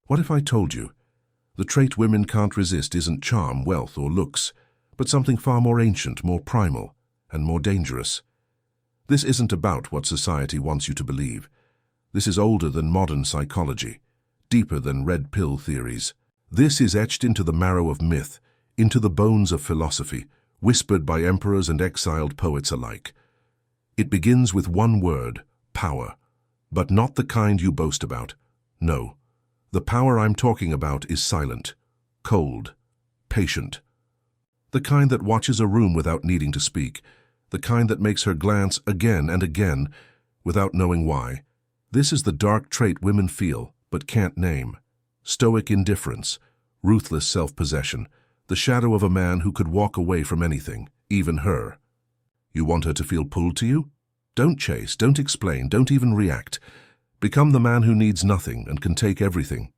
What if I told you the trait women can't resist isn't charm, wealth, or looks, but something far more ancient, more primal, and more dangerous? This isn't about what society wants you to believe. This is older than modern psychology, deeper than red pill theories. This is etched into the marrow of myth, into the bones of philosophy, whispered by emperors and exiled poets alike. It begins with one word: power. But not the kind you boast about. No. The power I'm talking about is silent, cold, patient. The kind that watches a room without needing to speak. The kind that makes her glance again and again without knowing why. This is the dark trait women feel but can't name. Stoic indifference, ruthless self-possession, the shadow of a man who could walk away from anything, even her. You want her to feel pulled to you? Don't chase, don't explain, don't even react. Become the man who needs nothing and can take everything.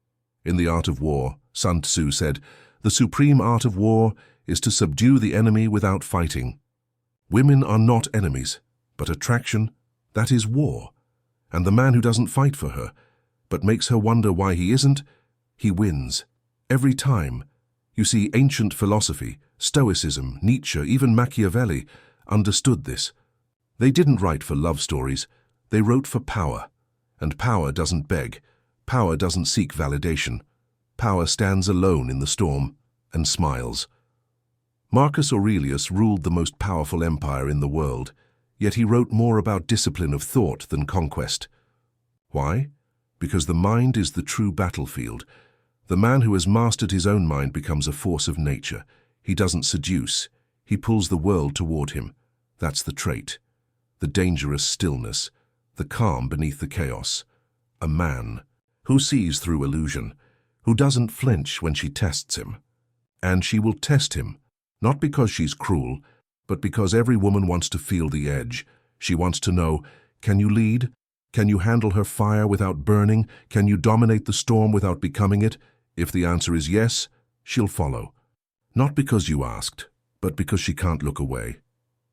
In The Art of War, Sun Tzu said, "The supreme art of war is to subdue the enemy without fighting." Women are not enemies, but attraction, that is war. And the man who doesn't fight for her, but makes her wonder why he isn't, he wins. Every time. You see, ancient philosophy, Stoicism, Nietzsche, even Machiavelli, understood this. They didn't write for love stories, they wrote for power. And power doesn't beg, power doesn't seek validation. Power stands alone in the storm and smiles. Marcus Aurelius ruled the most powerful empire in the world, yet he wrote more about discipline of thought than conquest. Why? Because the mind is the true battlefield. The man who has mastered his own mind becomes a force of nature. He doesn't seduce, he pulls the world toward him. That's the trait. The dangerous stillness, the calm beneath the chaos. A man who sees through illusion, who doesn't flinch when she tests him. And she will test him, not because she's cruel, but because every woman wants to feel the edge. She wants to know, can you lead? Can you handle her fire without burning? Can you dominate the storm without becoming it? If the answer is yes, she'll follow. Not because you asked, but because she can't look away.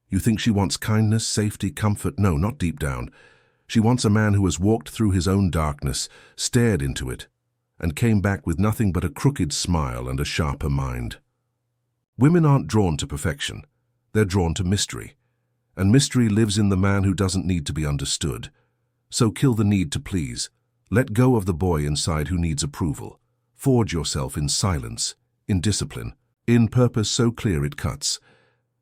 You think she wants kindness, safety, comfort? No, not deep down. She wants a man who has walked through his own darkness, stared into it, and came back with nothing but a crooked smile and a sharper mind. Women aren't drawn to perfection. They're drawn to mystery. And mystery lives in the man who doesn't need to be understood. So kill the need to please. Let go of the boy inside who needs approval. Forge yourself in silence, in discipline, in purpose so clear it cuts.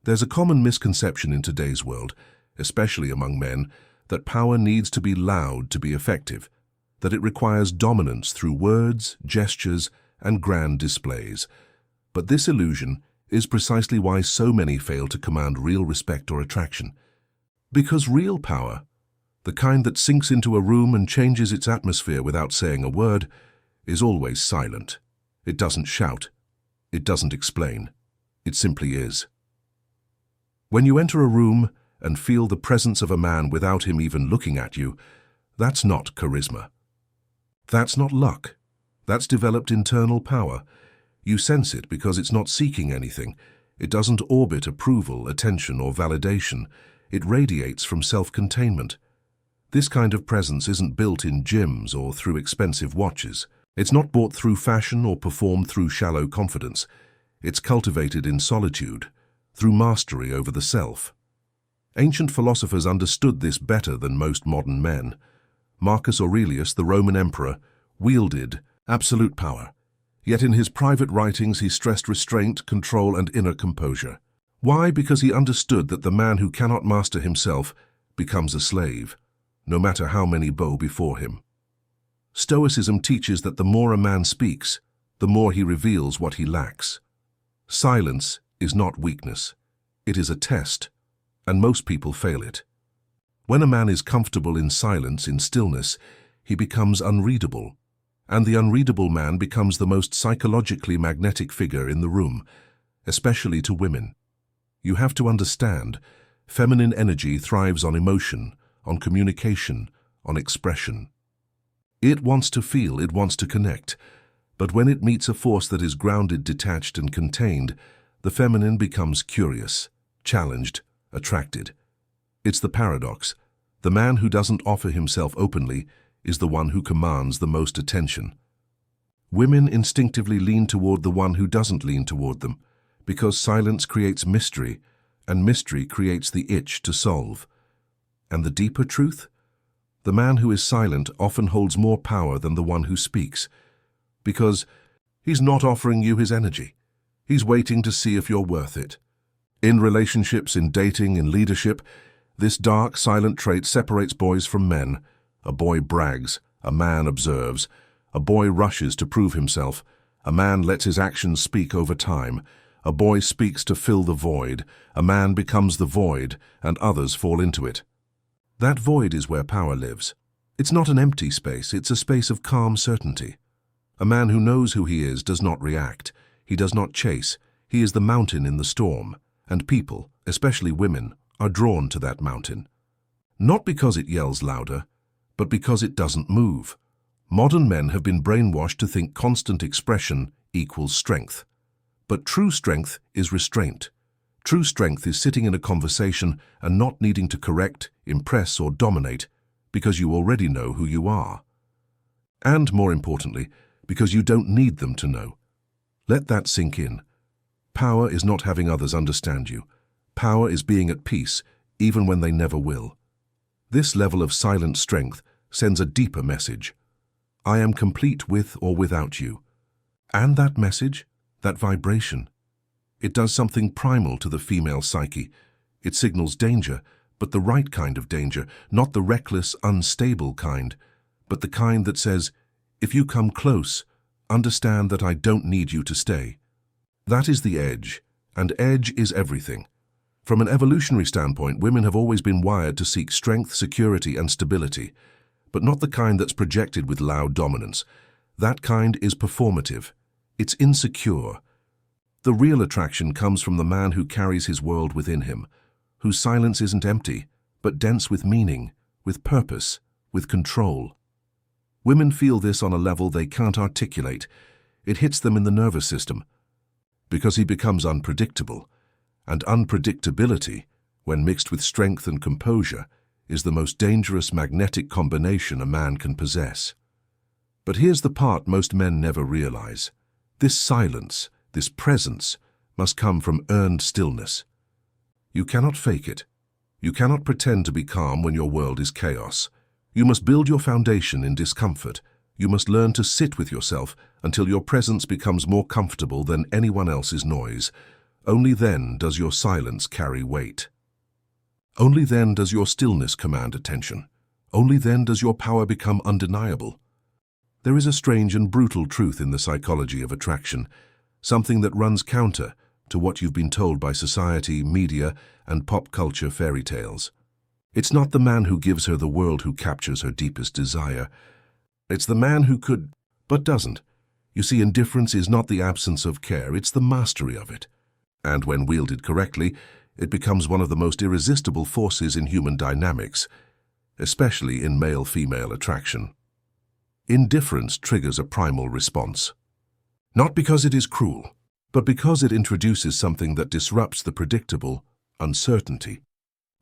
There's a common misconception in today's world, especially among men, that power needs to be loud to be effective, that it requires dominance through words, gestures, and grand displays. But this illusion is precisely why so many fail to command real respect or attraction. Because real power, the kind that sinks into a room and changes its atmosphere without saying a word, is always silent. It doesn't shout. It doesn't explain. It simply is. When you enter a room and feel the presence of a man without him even looking at you, that's not charisma. That's not luck. That's developed internal power. You sense it because it's not seeking anything. It doesn't orbit approval, attention, or validation. It radiates from self-containment. This kind of presence isn't built in gyms or through expensive watches. It's not bought through fashion or performed through shallow confidence. It's cultivated in solitude, through mastery over the self. Ancient philosophers understood this better than most modern men. Marcus Aurelius, the Roman emperor, wielded absolute power. Yet in his private writings he stressed restraint, control, and inner composure. Why? Because he understood that the man who cannot master himself becomes a slave, no matter how many bow before him. Stoicism teaches that the more a man speaks, the more he reveals what he lacks. Silence is not weakness. It is a test, and most people fail it. When a man is comfortable in silence, in stillness, he becomes unreadable, and the unreadable man becomes the most psychologically magnetic figure in the room, especially to women. You have to understand, feminine energy thrives on emotion, on communication, on expression. It wants to feel, it wants to connect, but when it meets a force that is grounded, detached, and contained, the feminine becomes curious, challenged, attracted. It's the paradox. The man who doesn't offer himself openly is the one who commands the most attention. Women instinctively lean toward the one who doesn't lean toward them, because silence creates mystery, and mystery creates the itch to solve. And the deeper truth? The man who is silent often holds more power than the one who speaks, because he's not offering you his energy. He's waiting to see if you're worth it. In relationships, in dating, in leadership, this dark, silent trait separates boys from men. A boy brags, a man observes. A boy rushes to prove himself. A man lets his actions speak over time. A boy speaks to fill the void. A man becomes the void, and others fall into it. That void is where power lives. It's not an empty space, it's a space of calm certainty. A man who knows who he is does not react. He does not chase. He is the mountain in the storm. And people, especially women, are drawn to that mountain. Not because it yells louder, but because it doesn't move. Modern men have been brainwashed to think constant expression equals strength. But true strength is restraint. True strength is sitting in a conversation and not needing to correct, impress, or dominate because you already know who you are. And more importantly, because you don't need them to know. Let that sink in. Power is not having others understand you. Power is being at peace, even when they never will. This level of silent strength sends a deeper message. I am complete with or without you. And that message, that vibration, it does something primal to the female psyche. It signals danger, but the right kind of danger, not the reckless, unstable kind, but the kind that says, if you come close, understand that I don't need you to stay. That is the edge, and edge is everything. From an evolutionary standpoint, women have always been wired to seek strength, security, and stability, but not the kind that's projected with loud dominance. That kind is performative. It's insecure. The real attraction comes from the man who carries his world within him, whose silence isn't empty, but dense with meaning, with purpose, with control. Women feel this on a level they can't articulate. It hits them in the nervous system, because he becomes unpredictable, and unpredictability, when mixed with strength and composure, is the most dangerous magnetic combination a man can possess. But here's the part most men never realize. This silence, this presence, must come from earned stillness. You cannot fake it. You cannot pretend to be calm when your world is chaos. You must build your foundation in discomfort. You must learn to sit with yourself until your presence becomes more comfortable than anyone else's noise. Only then does your silence carry weight. Only then does your stillness command attention. Only then does your power become undeniable. There is a strange and brutal truth in the psychology of attraction, something that runs counter to what you've been told by society, media, and pop culture fairy tales. It's not the man who gives her the world who captures her deepest desire. It's the man who could, but doesn't. You see, indifference is not the absence of care, it's the mastery of it. And when wielded correctly, it becomes one of the most irresistible forces in human dynamics, especially in male-female attraction. Indifference triggers a primal response. Not because it is cruel, but because it introduces something that disrupts the predictable, uncertainty.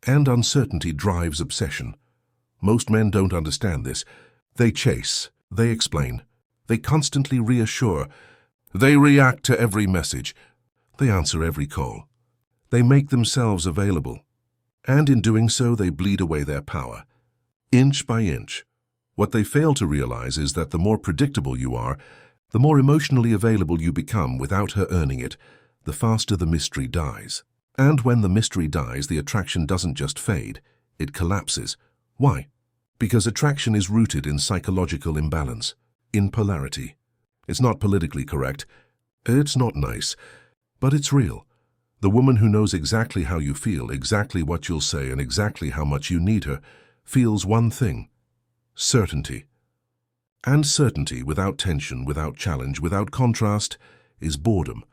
And uncertainty drives obsession. Most men don't understand this. They chase, they explain, they constantly reassure, they react to every message, they answer every call. They make themselves available. And in doing so, they bleed away their power, inch by inch. What they fail to realize is that the more predictable you are, the more emotionally available you become without her earning it, the faster the mystery dies. And when the mystery dies, the attraction doesn't just fade, it collapses. Why? Because attraction is rooted in psychological imbalance, in polarity. It's not politically correct, it's not nice, but it's real. The woman who knows exactly how you feel, exactly what you'll say, and exactly how much you need her, feels one thing: certainty. And certainty without tension, without challenge, without contrast, is boredom.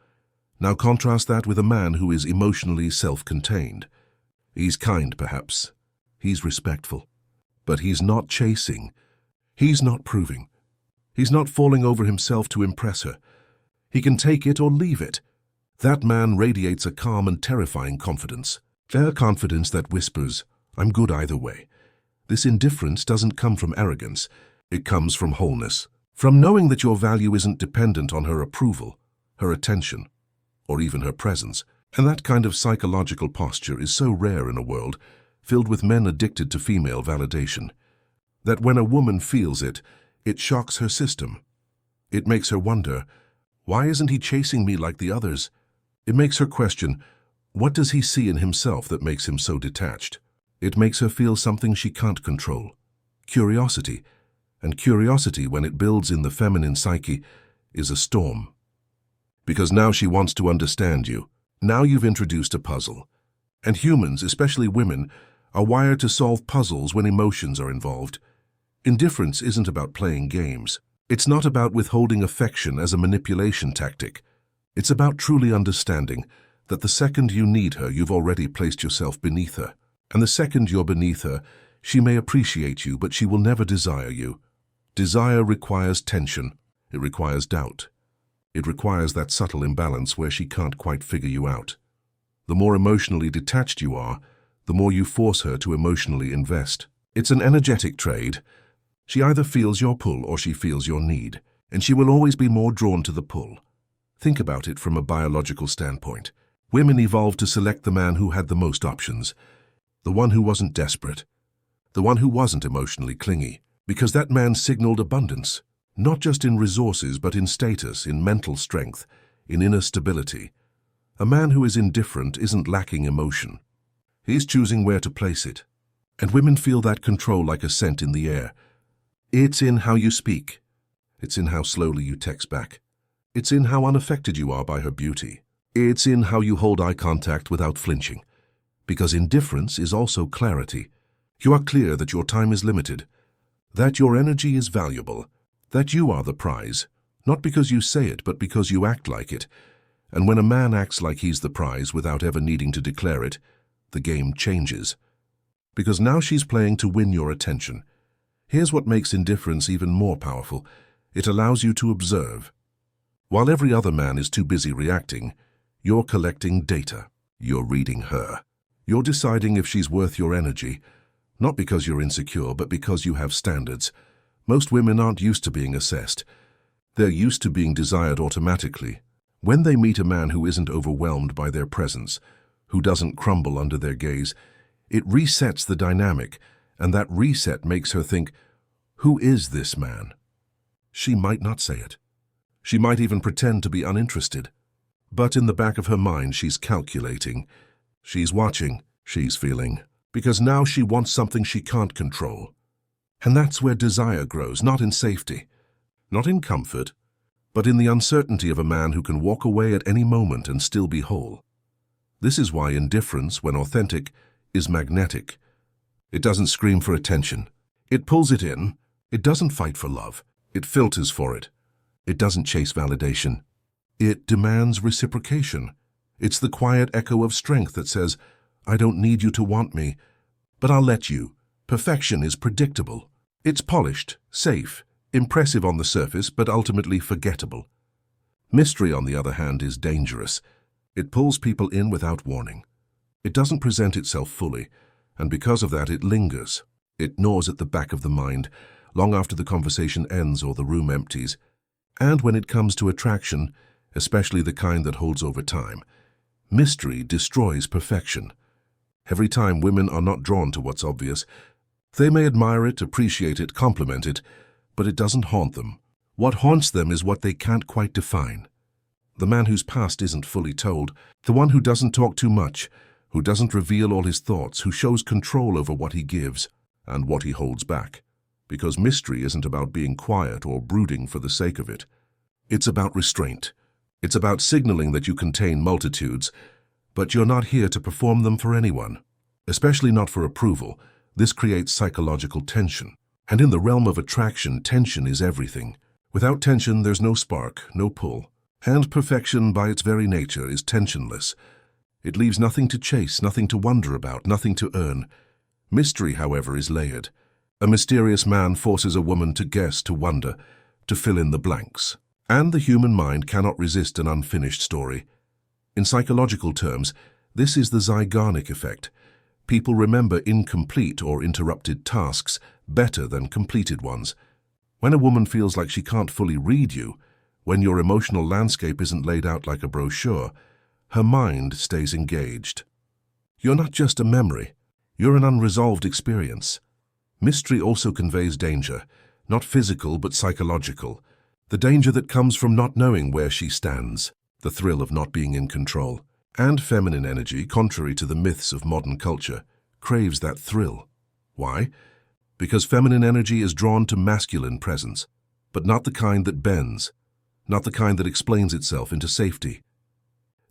Now contrast that with a man who is emotionally self-contained. He's kind, perhaps. He's respectful. But he's not chasing. He's not proving. He's not falling over himself to impress her. He can take it or leave it. That man radiates a calm and terrifying confidence. A confidence that whispers, I'm good either way. This indifference doesn't come from arrogance. It comes from wholeness, From knowing that your value isn't dependent on her approval, her attention, or even her presence. And that kind of psychological posture is so rare in a world filled with men addicted to female validation, that when a woman feels it, it shocks her system. It makes her wonder, why isn't he chasing me like the others? It makes her question, what does he see in himself that makes him so detached? It makes her feel something she can't control, curiosity. And curiosity, when it builds in the feminine psyche, is a storm. Because now she wants to understand you. Now you've introduced a puzzle. And humans, especially women, are wired to solve puzzles when emotions are involved. Indifference isn't about playing games. It's not about withholding affection as a manipulation tactic. It's about truly understanding that the second you need her, you've already placed yourself beneath her. And the second you're beneath her, she may appreciate you, but she will never desire you. Desire requires tension. It requires doubt. It requires that subtle imbalance where she can't quite figure you out. The more emotionally detached you are, the more you force her to emotionally invest. It's an energetic trade. She either feels your pull or she feels your need, and she will always be more drawn to the pull. Think about it from a biological standpoint. Women evolved to select the man who had the most options, the one who wasn't desperate, the one who wasn't emotionally clingy, because that man signaled abundance. Not just in resources, but in status, in mental strength, in inner stability. A man who is indifferent isn't lacking emotion. He's choosing where to place it. And women feel that control like a scent in the air. It's in how you speak. It's in how slowly you text back. It's in how unaffected you are by her beauty. It's in how you hold eye contact without flinching. Because indifference is also clarity. You are clear that your time is limited, that your energy is valuable, that you are the prize, not because you say it, but because you act like it. And when a man acts like he's the prize without ever needing to declare it, the game changes. Because now she's playing to win your attention. Here's what makes indifference even more powerful. It allows you to observe. While every other man is too busy reacting, you're collecting data. You're reading her. You're deciding if she's worth your energy, not because you're insecure, but because you have standards. Most women aren't used to being assessed. They're used to being desired automatically. When they meet a man who isn't overwhelmed by their presence, who doesn't crumble under their gaze, it resets the dynamic, and that reset makes her think, who is this man? She might not say it. She might even pretend to be uninterested. But in the back of her mind, she's calculating. She's watching. She's feeling. Because now she wants something she can't control. And that's where desire grows, not in safety, not in comfort, but in the uncertainty of a man who can walk away at any moment and still be whole. This is why indifference, when authentic, is magnetic. It doesn't scream for attention. It pulls it in. It doesn't fight for love. It filters for it. It doesn't chase validation. It demands reciprocation. It's the quiet echo of strength that says, I don't need you to want me, but I'll let you. Perfection is predictable. It's polished, safe, impressive on the surface, but ultimately forgettable. Mystery, on the other hand, is dangerous. It pulls people in without warning. It doesn't present itself fully, and because of that it lingers. It gnaws at the back of the mind, long after the conversation ends or the room empties. And when it comes to attraction, especially the kind that holds over time, mystery destroys perfection. Every time women are not drawn to what's obvious, they may admire it, appreciate it, compliment it, but it doesn't haunt them. What haunts them is what they can't quite define. The man whose past isn't fully told, the one who doesn't talk too much, who doesn't reveal all his thoughts, who shows control over what he gives and what he holds back. Because mystery isn't about being quiet or brooding for the sake of it. It's about restraint. It's about signaling that you contain multitudes, but you're not here to perform them for anyone, especially not for approval. This creates psychological tension. And in the realm of attraction, tension is everything. Without tension, there's no spark, no pull. And perfection, by its very nature, is tensionless. It leaves nothing to chase, nothing to wonder about, nothing to earn. Mystery, however, is layered. A mysterious man forces a woman to guess, to wonder, to fill in the blanks. And the human mind cannot resist an unfinished story. In psychological terms, this is the Zeigarnik effect. People remember incomplete or interrupted tasks better than completed ones. When a woman feels like she can't fully read you, when your emotional landscape isn't laid out like a brochure, her mind stays engaged. You're not just a memory, you're an unresolved experience. Mystery also conveys danger, not physical but psychological. The danger that comes from not knowing where she stands, the thrill of not being in control. And feminine energy, contrary to the myths of modern culture, craves that thrill. Why? Because feminine energy is drawn to masculine presence, but not the kind that bends, not the kind that explains itself into safety.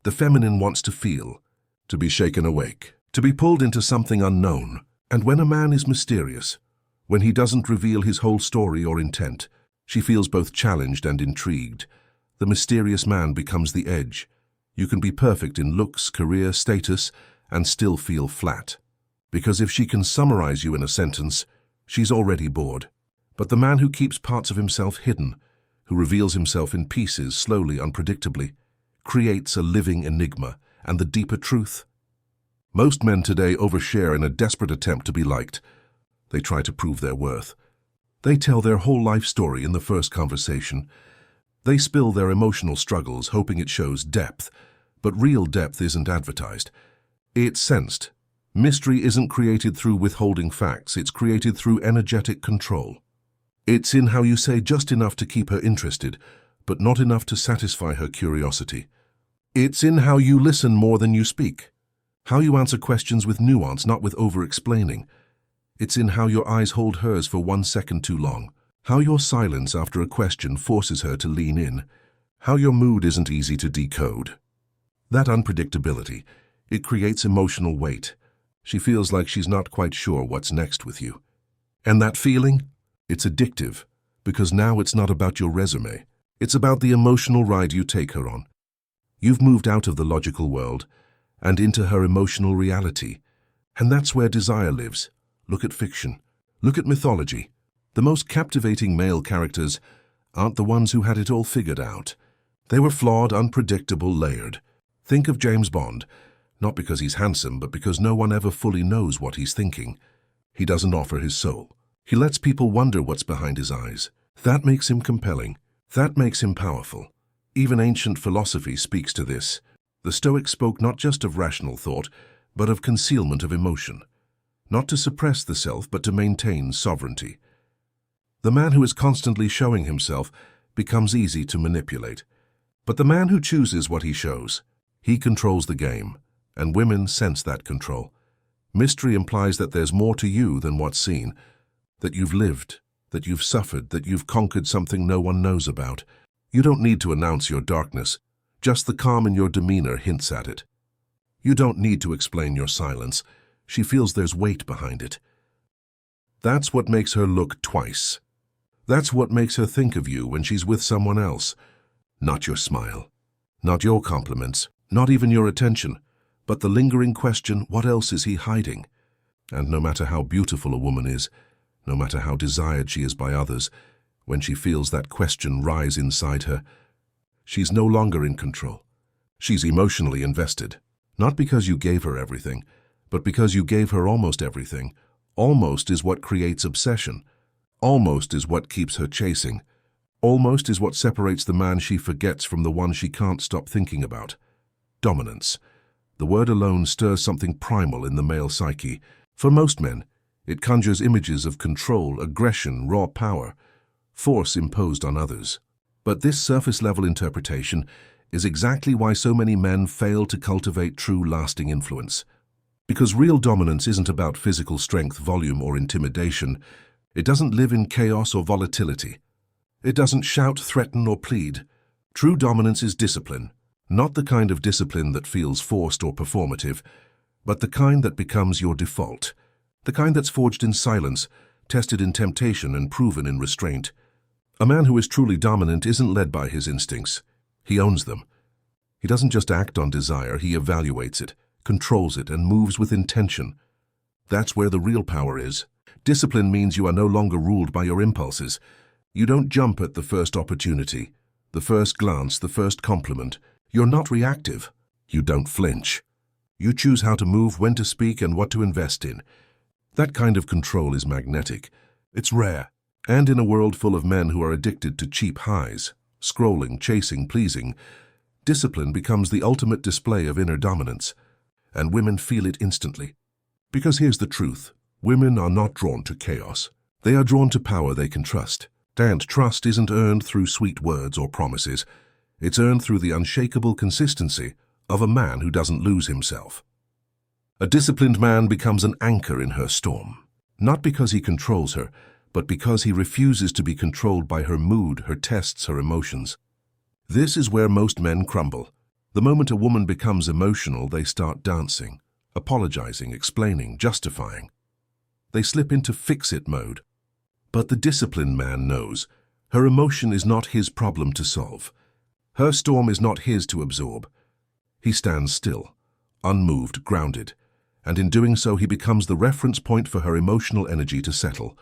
The feminine wants to feel, to be shaken awake, to be pulled into something unknown. And when a man is mysterious, when he doesn't reveal his whole story or intent, she feels both challenged and intrigued. The mysterious man becomes the edge. You can be perfect in looks, career, status, and still feel flat. Because if she can summarize you in a sentence, she's already bored. But the man who keeps parts of himself hidden, who reveals himself in pieces slowly, unpredictably, creates a living enigma. And the deeper truth? Most men today overshare in a desperate attempt to be liked. They try to prove their worth. They tell their whole life story in the first conversation. They spill their emotional struggles, hoping it shows depth. But real depth isn't advertised. It's sensed. Mystery isn't created through withholding facts, it's created through energetic control. It's in how you say just enough to keep her interested, but not enough to satisfy her curiosity. It's in how you listen more than you speak. How you answer questions with nuance, not with over-explaining. It's in how your eyes hold hers for 1 second too long. How your silence after a question forces her to lean in. How your mood isn't easy to decode. That unpredictability, it creates emotional weight. She feels like she's not quite sure what's next with you. And that feeling? It's addictive, because now it's not about your resume. It's about the emotional ride you take her on. You've moved out of the logical world and into her emotional reality. And that's where desire lives. Look at fiction. Look at mythology. The most captivating male characters aren't the ones who had it all figured out. They were flawed, unpredictable, layered. Think of James Bond, not because he's handsome, but because no one ever fully knows what he's thinking. He doesn't offer his soul. He lets people wonder what's behind his eyes. That makes him compelling. That makes him powerful. Even ancient philosophy speaks to this. The Stoics spoke not just of rational thought, but of concealment of emotion. Not to suppress the self, but to maintain sovereignty. The man who is constantly showing himself becomes easy to manipulate. But the man who chooses what he shows, he controls the game, and women sense that control. Mystery implies that there's more to you than what's seen, that you've lived, that you've suffered, that you've conquered something no one knows about. You don't need to announce your darkness. Just the calm in your demeanor hints at it. You don't need to explain your silence. She feels there's weight behind it. That's what makes her look twice. That's what makes her think of you when she's with someone else. Not your smile, not your compliments, not even your attention, but the lingering question, what else is he hiding? And no matter how beautiful a woman is, no matter how desired she is by others, when she feels that question rise inside her, she's no longer in control. She's emotionally invested, not because you gave her everything, but because you gave her almost everything. Almost is what creates obsession. Almost is what keeps her chasing. Almost is what separates the man she forgets from the one she can't stop thinking about. Dominance. The word alone stirs something primal in the male psyche. For most men, it conjures images of control, aggression, raw power, force imposed on others. But this surface-level interpretation is exactly why so many men fail to cultivate true lasting influence. Because real dominance isn't about physical strength, volume, or intimidation. It doesn't live in chaos or volatility. It doesn't shout, threaten, or plead. True dominance is discipline, not the kind of discipline that feels forced or performative, but the kind that becomes your default, the kind that's forged in silence, tested in temptation, and proven in restraint. A man who is truly dominant isn't led by his instincts. He owns them. He doesn't just act on desire, he evaluates it, controls it, and moves with intention. That's where the real power is. Discipline means you are no longer ruled by your impulses. You don't jump at the first opportunity, the first glance, the first compliment. You're not reactive. You don't flinch. You choose how to move, when to speak, and what to invest in. That kind of control is magnetic. It's rare. And in a world full of men who are addicted to cheap highs, scrolling, chasing, pleasing, discipline becomes the ultimate display of inner dominance, and women feel it instantly. Because here's the truth, women are not drawn to chaos. They are drawn to power they can trust. And trust isn't earned through sweet words or promises. It's earned through the unshakable consistency of a man who doesn't lose himself. A disciplined man becomes an anchor in her storm, not because he controls her, but because he refuses to be controlled by her mood, her tests, her emotions. This is where most men crumble. The moment a woman becomes emotional, they start dancing, apologizing, explaining, justifying. They slip into fix-it mode. But the disciplined man knows her emotion is not his problem to solve. Her storm is not his to absorb. He stands still, unmoved, grounded, and in doing so he becomes the reference point for her emotional energy to settle.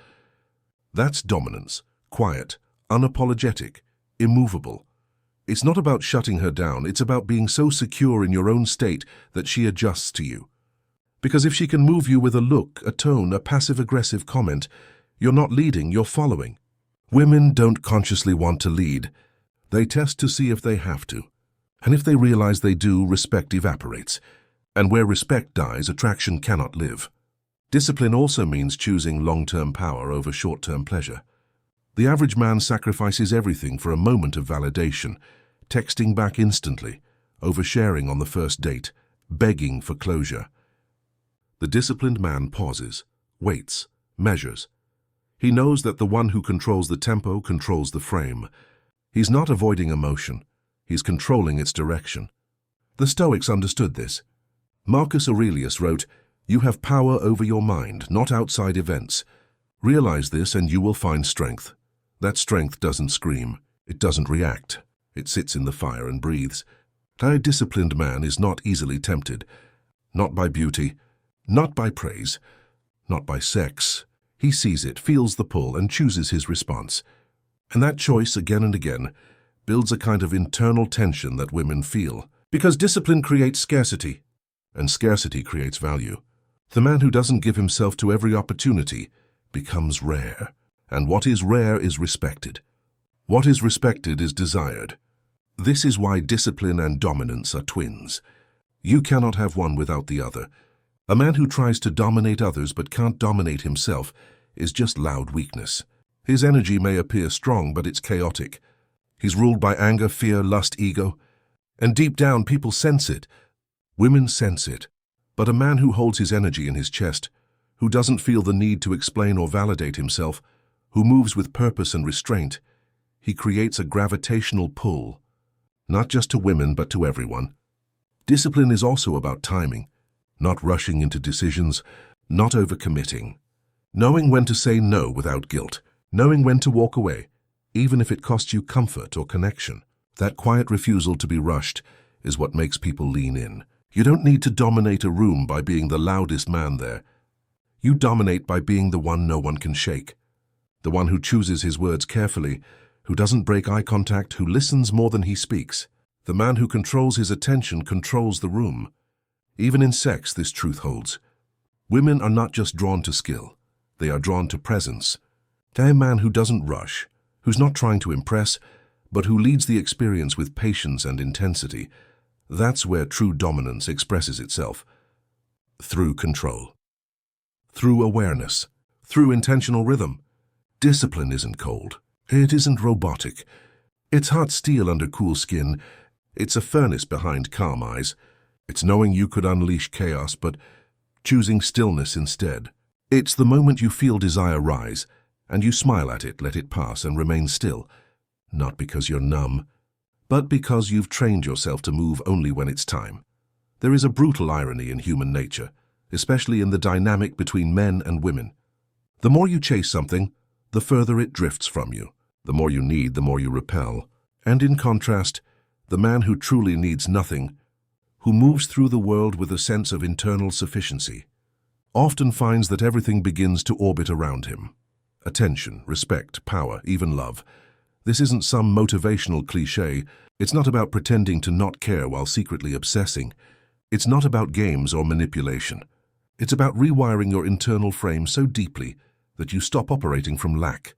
That's dominance, quiet, unapologetic, immovable. It's not about shutting her down, it's about being so secure in your own state that she adjusts to you. Because if she can move you with a look, a tone, a passive-aggressive comment, you're not leading, you're following. Women don't consciously want to lead. They test to see if they have to. And if they realize they do, respect evaporates. And where respect dies, attraction cannot live. Discipline also means choosing long-term power over short-term pleasure. The average man sacrifices everything for a moment of validation, texting back instantly, oversharing on the first date, begging for closure. The disciplined man pauses, waits, measures. He knows that the one who controls the tempo controls the frame. He's not avoiding emotion. He's controlling its direction. The Stoics understood this. Marcus Aurelius wrote, "You have power over your mind, not outside events. Realize this and you will find strength." That strength doesn't scream. It doesn't react. It sits in the fire and breathes. A disciplined man is not easily tempted. Not by beauty, not by praise, not by sex. He sees it, feels the pull, and chooses his response. And that choice, again and again, builds a kind of internal tension that women feel. Because discipline creates scarcity, and scarcity creates value. The man who doesn't give himself to every opportunity becomes rare. And what is rare is respected. What is respected is desired. This is why discipline and dominance are twins. You cannot have one without the other. A man who tries to dominate others but can't dominate himself is just loud weakness. His energy may appear strong, but it's chaotic. He's ruled by anger, fear, lust, ego. And deep down, people sense it. Women sense it. But a man who holds his energy in his chest, who doesn't feel the need to explain or validate himself, who moves with purpose and restraint, he creates a gravitational pull, not just to women but to everyone. Discipline is also about timing. Not rushing into decisions, not overcommitting. Knowing when to say no without guilt, knowing when to walk away, even if it costs you comfort or connection. That quiet refusal to be rushed is what makes people lean in. You don't need to dominate a room by being the loudest man there. You dominate by being the one no one can shake. The one who chooses his words carefully, who doesn't break eye contact, who listens more than he speaks. The man who controls his attention controls the room. Even in sex, this truth holds. Women are not just drawn to skill. They are drawn to presence. They're a man who doesn't rush, who's not trying to impress, but who leads the experience with patience and intensity. That's where true dominance expresses itself. Through control. Through awareness. Through intentional rhythm. Discipline isn't cold. It isn't robotic. It's hot steel under cool skin. It's a furnace behind calm eyes. It's knowing you could unleash chaos, but choosing stillness instead. It's the moment you feel desire rise, and you smile at it, let it pass, and remain still. Not because you're numb, but because you've trained yourself to move only when it's time. There is a brutal irony in human nature, especially in the dynamic between men and women. The more you chase something, the further it drifts from you. The more you need, the more you repel. And in contrast, the man who truly needs nothing, who moves through the world with a sense of internal sufficiency, often finds that everything begins to orbit around him. Attention, respect, power, even love. This isn't some motivational cliché. It's not about pretending to not care while secretly obsessing. It's not about games or manipulation. It's about rewiring your internal frame so deeply that you stop operating from lack.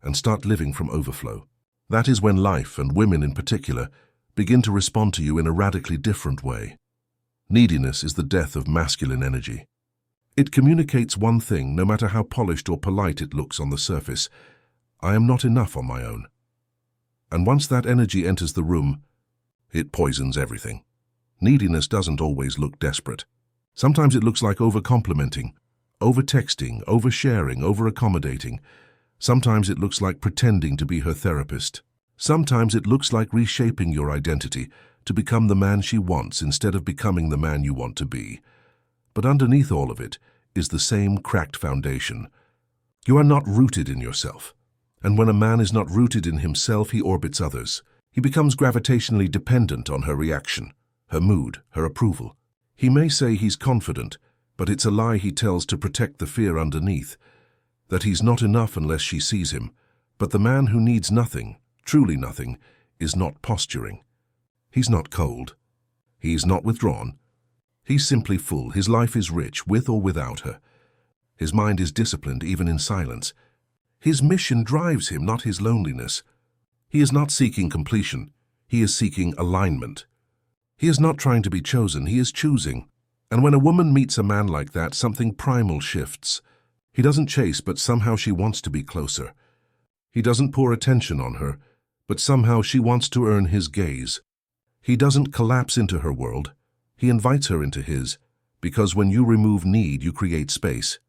and start living from overflow. That is when life, and women in particular, begin to respond to you in a radically different way. Neediness is the death of masculine energy. It communicates one thing, no matter how polished or polite it looks on the surface: I am not enough on my own. And once that energy enters the room, it poisons everything. Neediness doesn't always look desperate. Sometimes it looks like over-complimenting, over-texting, over-sharing, over-accommodating. Sometimes it looks like pretending to be her therapist. Sometimes it looks like reshaping your identity to become the man she wants instead of becoming the man you want to be. But underneath all of it is the same cracked foundation. You are not rooted in yourself. And when a man is not rooted in himself, he orbits others. He becomes gravitationally dependent on her reaction, her mood, her approval. He may say he's confident, but it's a lie he tells to protect the fear underneath, that he's not enough unless she sees him. But the man who needs nothing, truly nothing, is not posturing. He's not cold. He's not withdrawn. He's simply full. His life is rich, with or without her. His mind is disciplined, even in silence. His mission drives him, not his loneliness. He is not seeking completion. He is seeking alignment. He is not trying to be chosen. He is choosing. And when a woman meets a man like that, something primal shifts. He doesn't chase, but somehow she wants to be closer. He doesn't pour attention on her, but somehow she wants to earn his gaze. He doesn't collapse into her world. He invites her into his, because when you remove need, you create space.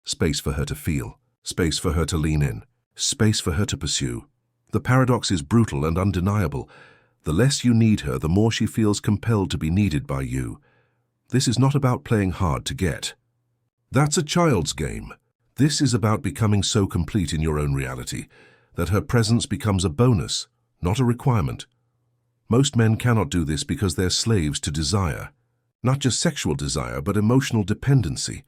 Space for her to feel, space for her to lean in, space for her to pursue. The paradox is brutal and undeniable. The less you need her, the more she feels compelled to be needed by you. This is not about playing hard to get. That's a child's game. This is about becoming so complete in your own reality that her presence becomes a bonus, not a requirement. Most men cannot do this because they're slaves to desire. Not just sexual desire, but emotional dependency.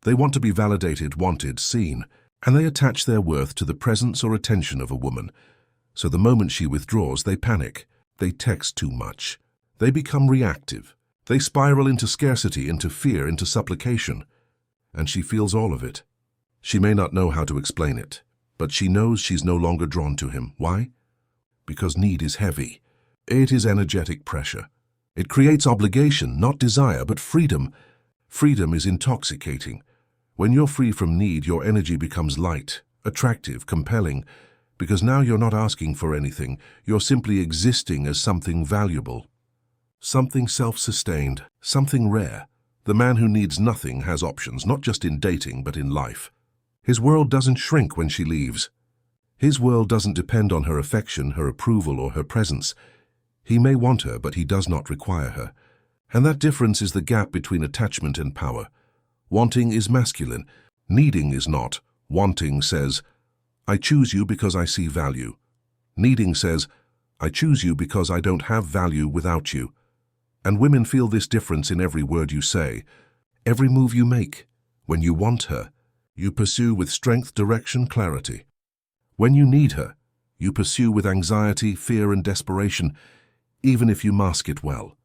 They want to be validated, wanted, seen, and they attach their worth to the presence or attention of a woman. So the moment she withdraws, they panic. They text too much. They become reactive. They spiral into scarcity, into fear, into supplication. And she feels all of it. She may not know how to explain it, but she knows she's no longer drawn to him. Why? Because need is heavy. It is energetic pressure. It creates obligation, not desire, but freedom. Freedom is intoxicating. When you're free from need, your energy becomes light, attractive, compelling, because now you're not asking for anything. You're simply existing as something valuable, something self-sustained, something rare. The man who needs nothing has options, not just in dating, but in life. His world doesn't shrink when she leaves. His world doesn't depend on her affection, her approval, or her presence. He may want her, but he does not require her. And that difference is the gap between attachment and power. Wanting is masculine. Needing is not. Wanting says, I choose you because I see value. Needing says, I choose you because I don't have value without you. And women feel this difference in every word you say, every move you make. When you want her, you pursue with strength, direction, clarity. When you need her, you pursue with anxiety, fear, and desperation, even if you mask it well.